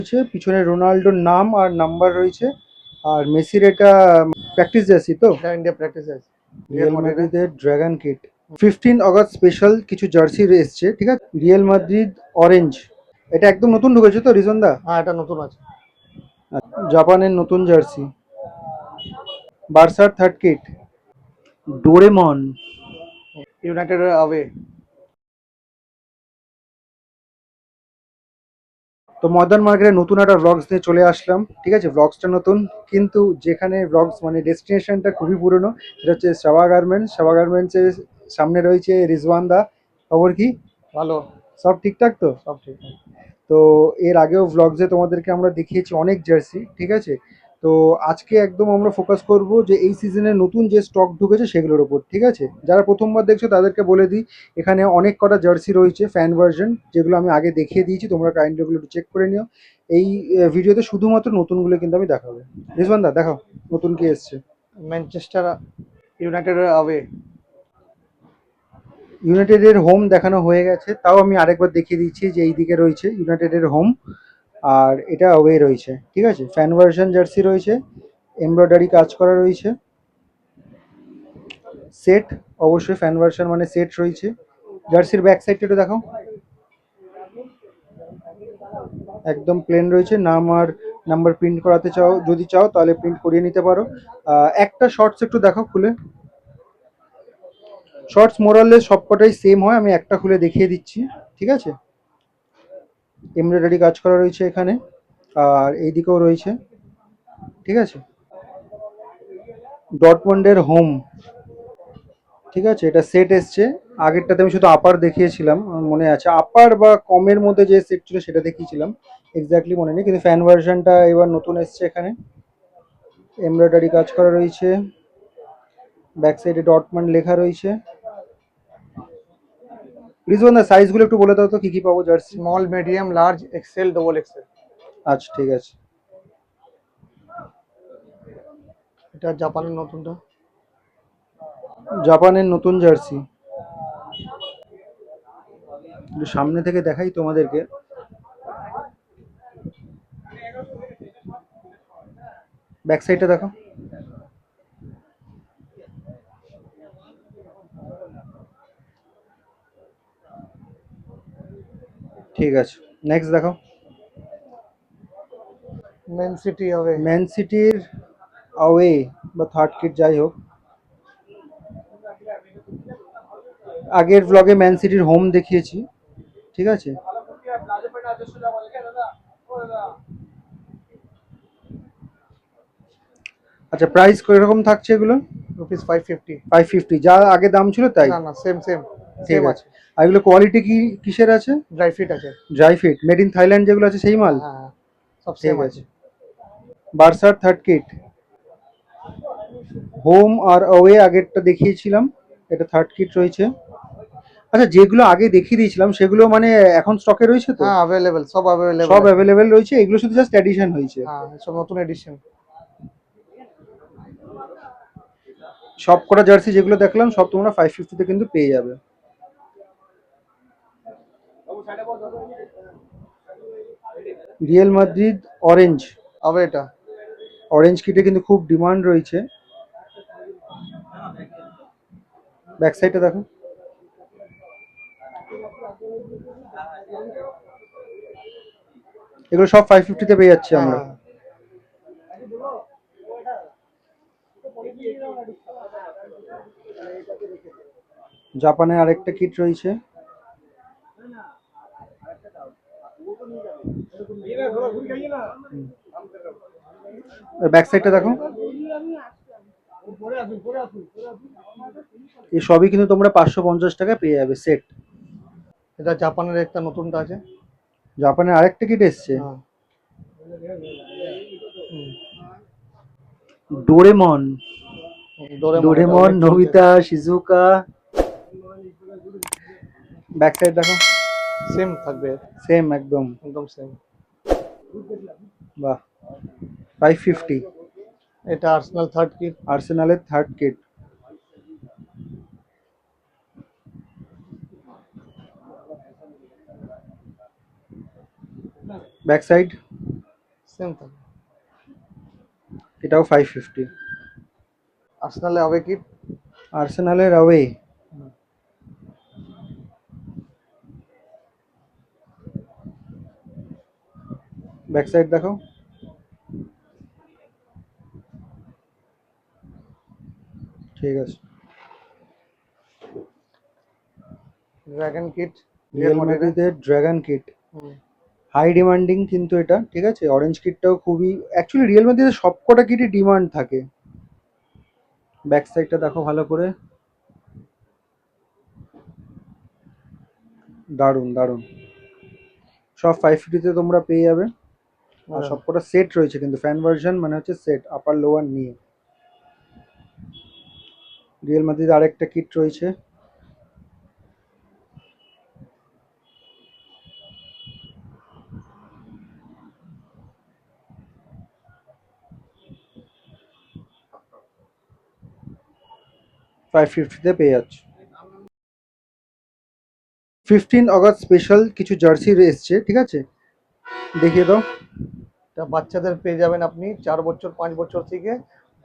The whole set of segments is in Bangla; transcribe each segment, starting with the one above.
রয়েছে, পিছনে রোনাল্ডোর নাম আর নাম্বার রয়েছে। আর মেসির এটা প্র্যাকটিস জার্সি তো। এটা ইন্ডিয়া প্র্যাকটিস আছে রিয়াল মাদ্রিদের ড্রাগন কিট 15 আগস্ট স্পেশাল কিছু জার্সি এসছে, ঠিক আছে। রিয়াল মাদ্রিদ অরেঞ্জ, এটা একদম নতুন ঢুকেছে তো রিজনদা? হ্যাঁ, এটা নতুন আছে। জাপানের নতুন জার্সি, বার্সার third kit, Doraemon. United away. তো মডার্ন মার্কেটে নতুন একটা ব্লগস নিয়ে চলে আসলাম, ঠিক আছে। ব্লগসটা নতুন, কিন্তু যেখানে ব্লগস মানে ডেস্টিনেশনটা খুবই পুরনো, সেটা হচ্ছে সাবা গার্মেন্টস। সাবা গার্মেন্টসের সামনে রয়েছে রিজওয়ান দা। খবর কি? ভালো, সব ঠিকঠাক তো? সব ঠিক। তো এর আগেও ভ্লগসে তোমাদেরকে আমরা দেখিয়েছি অনেক জার্সি, ঠিক আছে। তো আজকে একদম আমরা ফোকাস করব যে এই সিজনের নতুন যে স্টক ঢুকেছে সেগুলোর ওপর, ঠিক আছে। যারা প্রথমবার দেখছো তাদেরকে বলে দিই, এখানে অনেক কটা জার্সি রয়েছে ফ্যান ভার্সন, যেগুলো আমি আগে দেখিয়ে দিয়েছি, তোমরা কাইন্ডলি ওগুলো একটু চেক করে নিও। এই ভিডিওতে শুধুমাত্র নতুনগুলো কিন্তু আমি দেখাবো। রিজওয়ান দা দেখাও নতুন কি এসছে। ম্যানচেস্টার ইউনাইটেডের অ্যাওয়ে। ইউনাইটেডের হোম দেখানো হয়ে গেছে, তাও আমি আরেকবার দেখিয়ে দিচ্ছি যে এই দিকে রয়েছে ইউনাইটেডের হোম, আর এটা অ্যাওয়ে রয়েছে, ঠিক আছে। ফ্যান ভার্সন জার্সি রয়েছে, এমব্রয়ডারি কাজ করা রয়েছে, সেট, অবশ্যই ফ্যান ভার্সন মানে সেট রয়েছে। জার্সির ব্যাক সাইডটা একটু দেখাও, একদম প্লেন রয়েছে। নাম আর নাম্বার প্রিন্ট করাতে চাও, যদি চাও তাহলে প্রিন্ট করিয়ে নিতে পারো। একটা শর্টস একটু দেখাও খুলে। শর্টস মোরাললেস সবকটাই সেম হয়, আমি একটা খুলে দেখিয়ে দিচ্ছি, ঠিক আছে। এমব্রয়ডারি কাজ করা রয়েছে এখানে, আর এইদিকেও রয়েছে, ঠিক আছে। ডটমন্ডের হোম, ঠিক আছে, এটা সেট এসছে। আগেরটাতে আমি শুধু আপার দেখিয়েছিলাম, আমার মনে আছে আপার বা কমের মধ্যে যে সেট ছিল সেটা দেখিয়েছিলাম, এক্স্যাক্টলি মনে নেই, কিন্তু ফ্যান ভার্সনটা এবার নতুন এসছে। এখানে এমব্রয়ডারি কাজ করা রয়েছে, ব্যাক সাইডে ডটমন্ড লেখা রয়েছে। রিজওয়ান দা সাইজগুলো একটু বলে দাও তো কি কি পাবো jersey. Small, medium, large, X L, double X L. আচ্ছা ঠিক আছে। এটা জাপানের নতুনটা। জাপানের নতুন জার্সি, একটু সামনে থেকে দেখাই তোমাদেরকে। ব্যাক সাইডটা দেখো, ঠিক আছে। নেক্সট দেখো, ম্যান সিটি অ্যাওয়ে। ম্যান সিটির অ্যাওয়ে বা থার্ড কিট যাই হোক। আগের ব্লগে ম্যান সিটির হোম দেখিয়েছি, ঠিক আছে। আচ্ছা প্রাইস কিরকম থাকছে এগুলো? রুপিস 550। 550, যা আগে দাম ছিল তাই? না না, সেম সেম ঠিক সেম আছে। আছে। আর এগুলো কোয়ালিটি কি কিসের আছে? ড্রাই ফিট আছে। Dry fit, made in Thailand যেগুলো আছে সেই মাল? হ্যাঁ হ্যাঁ, সব সেম ঠিক আছে। আছে। বার্সার থার্ড কিট, হোম আর অ্যাওয়ে আগেরটা দেখিয়েছিলাম, এটা থার্ড কিট রয়েছে। আচ্ছা যেগুলো আগে দেখিয়ে দিয়েছিলাম সেগুলো মানে এখন স্টকে রয়েছে তো? হ্যাঁ, অ্যাভেলেবেল, সব অ্যাভেলেবেল সব আছে। অ্যাভেলেবেল রয়েছে, এগুলো শুধু জাস্ট এডিশন হয়েছে। হ্যাঁ, সব নতুন এডিশন। সব কটা জার্সি যেগুলো দেখলাম সব তোমরা 550তে কিন্তু পেয়ে যাবে। রিয়াল মাদ্রিদ অরেঞ্জ, অ্যাওয়ে এটা। অরেঞ্জ কিটে কিন্তু খুব ডিমান্ড রয়েছে। ব্যাক সাইডটা দেখো, এগুলো সব 550তে পেয়ে যাচ্ছি হ্যাঁ আমরা। হ্যাঁ। জাপানের আরেকটা কিট রয়েছে, ব্যাক সাইডটা দেখো। এই সবই কিন্তু তোমরা 550 টাকায় পেয়ে যাবে সেট। এটা জাপানের একটা নতুনটা আছে। জাপানের আরেকটা কিট এসছে, হ্যাঁ। ডোরেমন। ডোরেমন, এটা ডোরেমন, অনেক চলছে। Nobita, Shizuka. ব্যাক সাইড দেখো, সেম থাকবে, সেম একদম। একদম সেম। বাহ, 550। এটা আর্সেনাল থার্ড কিট। আর্সেনালের থার্ড কিট। ব্যাক সাইড, সেম থাকবে। এটাও 550। আর্সেনালে হবে কিট। আর্সেনালের অ্যাওয়ে, ব্যাক সাইড দেখো। ঠিক আছে। Dragon kit. রিয়াল মাদ্রিদের dragon kit, hmm. High demanding কিন্তু এটা, ঠিক আছে। অরেঞ্জ কিটটাও খুবই, অ্যাকচুয়ালি রিয়েল মাদ্রিদের সবকটা কিটই ডিমান্ড থাকে। ব্যাক সাইডটা দেখো ভালো করে, দারুণ দারুণ। সব 550-তে তোমরা পেয়ে যাবে। আর সবকটা সেট রয়েছে কিন্তু, ফ্যান ভার্সন মানে হচ্ছে সেট, আপার লোয়ার নিয়ে। রিয়েল মাদ্রিদের আরেকটা কিট রয়েছে, $550 পেয়ে যাচ্ছে। 15 আগস্ট স্পেশাল কিছু জার্সি এসছে, ঠিক আছে, দেখিয়ে দাও। এটা বাচ্চাদের পেয়ে যাবেন আপনি 4 বছর 5 বছর থেকে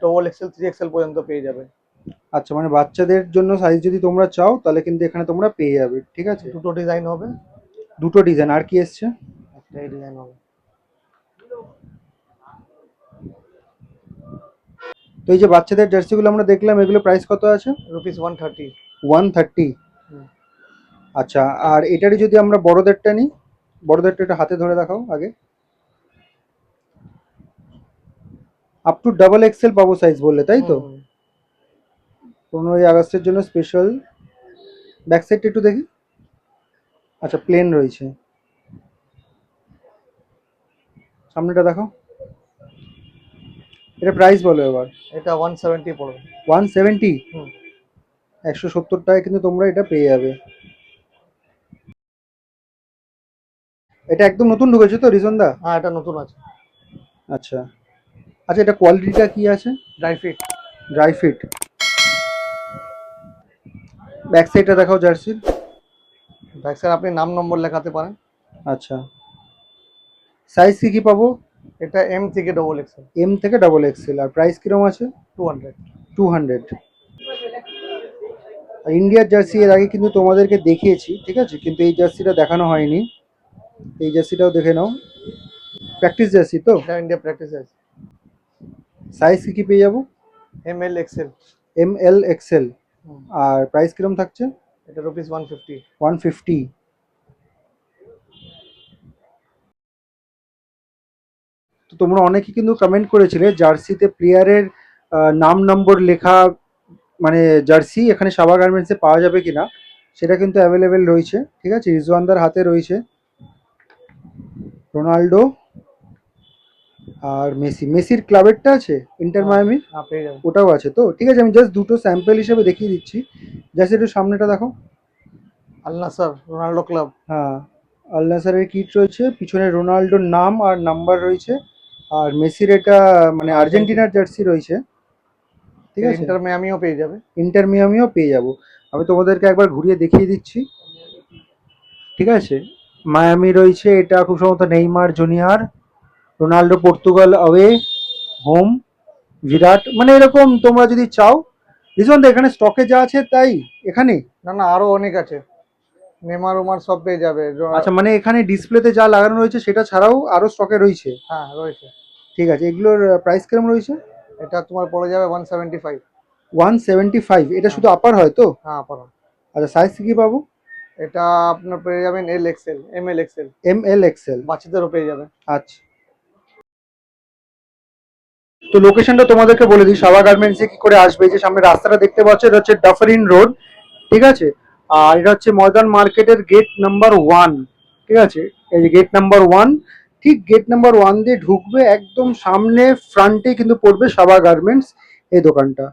ডবল এক্সেল 3 এক্সেল পর্যন্ত পেয়ে যাবেন। আচ্ছা, মানে বাচ্চাদের জন্য সাইজ যদি তোমরা চাও তাহলে কিন্তু এখানে তোমরা পেয়ে যাবে, ঠিক আছে। দুটো ডিজাইন হবে। দুটো ডিজাইন, আর কি এসছে? একটাই ডিজাইন হবে। তো এই যে বাচ্চাদের জার্সিগুলো আমরা দেখলাম, এগুলো প্রাইস কত আছে? ₹130। 130। আচ্ছা, আর এটারই যদি আমরা বড়দেরটা নিই, বড়দেরটা এটা হাতে ধরে দেখাও আগে। আপ টু ডাবল এক্সেল পাবো সাইজ বললে, তাই তো? 15 আগস্টের জন্য স্পেশাল। ব্যাক সাইডটা একটু দেখি। আচ্ছা, প্লেন রয়েছে। সামনেটা দেখো। এটা প্রাইস বলো এবার। এটা 170 পড়বে। 170। হুম। 170 টাকায় কিন্তু তোমরা এটা পেয়ে যাবে। এটা একদম নতুন ঢুকেছে তো রিজনদা? হ্যাঁ, এটা নতুন আছে। আচ্ছা আচ্ছা, এটা কোয়ালিটিটা কি আছে? Dry fit. Dry fit. Back সাইডটা দেখাও জার্সির। ব্যাক সাইড আপনি নাম নম্বর লেখাতে পারেন। আচ্ছা, সাইজ কি কি পাবো? এটা এম থেকে ডবল এক্সেল। এম থেকে ডাবল এক্সেল। আর প্রাইস কিরকম আছে? 200। 200। আর ইন্ডিয়ার জার্সি এর আগে কিন্তু তোমাদেরকে দেখিয়েছি, ঠিক আছে, কিন্তু এই জার্সিটা দেখানো হয়নি। এই জার্সিটাও দেখে নাও, প্র্যাকটিস জার্সি তো। এটা ইন্ডিয়া প্র্যাকটিস আছে। সাইজ কি কি পেয়ে যাবো? M L Excel. M L XL. আর প্রাইস কিরম থাকছে? এটা ₹150। 150। তো তোমরা অনেকে কিন্তু কমেন্ট করেছিলে জার্সিতে প্লেয়ারের নাম নম্বর লেখা, মানে জার্সি এখানে সাবা গার্মেন্টসে পাওয়া যাবে কিনা। সেটা কিন্তু অ্যাভেলেবেল রয়েছে, ঠিক আছে। রিজওয়ানদার হাতে রয়েছে রোনাল্ডো আর মেসি। মেসির ক্লাবেরটা আছে ইন্টার মায়ামি, পেয়ে যাবেন। ওটাও আছে তো, ঠিক আছে। আমি জাস্ট দুটো স্যাম্পল হিসেবে দেখিয়ে দিচ্ছি। জাস্ট একটু সামনেটা দেখো। আল নাসর রোনাল্ডো ক্লাব। হ্যাঁ, আল নাসরের কিট রয়েছে, পিছনে রোনাল্ডোর নাম আর নাম্বার রয়েছে। আর মেসির এটা মানে আর্জেন্টিনার জার্সি রয়েছে, ঠিক আছে। ইন্টার মিয়ামিও পেয়ে যাবে। ইন্টার মিয়ামিও পেয়ে যাবো। আমি তোমাদেরকে একবার ঘুরিয়ে দেখিয়ে দিচ্ছি, ঠিক আছে। মায়ামি রয়েছে, এটা খুব সম্ভবত Neymar Junior. Ronaldo Portugal away, home বিরাট, মানে এরকম তোমরা যদি চাও। রিজন এখানে স্টকে যা আছে তাই এখানে। না না, আরো অনেক আছে। নেমার উমার সব পেয়ে যাবে। আচ্ছা, মানে এখানে ডিসপ্লেতে যা লাগানো রয়েছে সেটা ছাড়াও আরো স্টকে রয়েছে। হ্যাঁ রয়েছে। ঠিক আছে, এগুলোর প্রাইস কিরম রয়েছে? এটা তোমার পড়ে যাবে 175। 175। এটা শুধু আপার হয় তো? হ্যাঁ আপার। আচ্ছা, সাইজ কি পাবো? এটা আপনার পেয়ে যাবেন L Excel, M L Excel. M L X L. বাচ্চাদেরও পেয়ে যাবেন। আচ্ছা, তো লোকেশনটা তোমাদেরকে বলে দিই, সাবা গার্মেন্টসে কি করে আসবে। যে সামনে রাস্তাটা দেখতে পাচ্ছ, এটা হচ্ছে ডাফারিন রোড, ঠিক আছে। আর এটা হচ্ছে ময়দান মার্কেটের গেট নাম্বার 1, ঠিক আছে। এই যে গেট নাম্বার 1, ঠিক গেট নাম্বার 1 দিয়ে ঢুকবে, একদম সামনে ফ্রন্টে কিন্তু পড়বে সাবা গার্মেন্টস এই দোকানটা।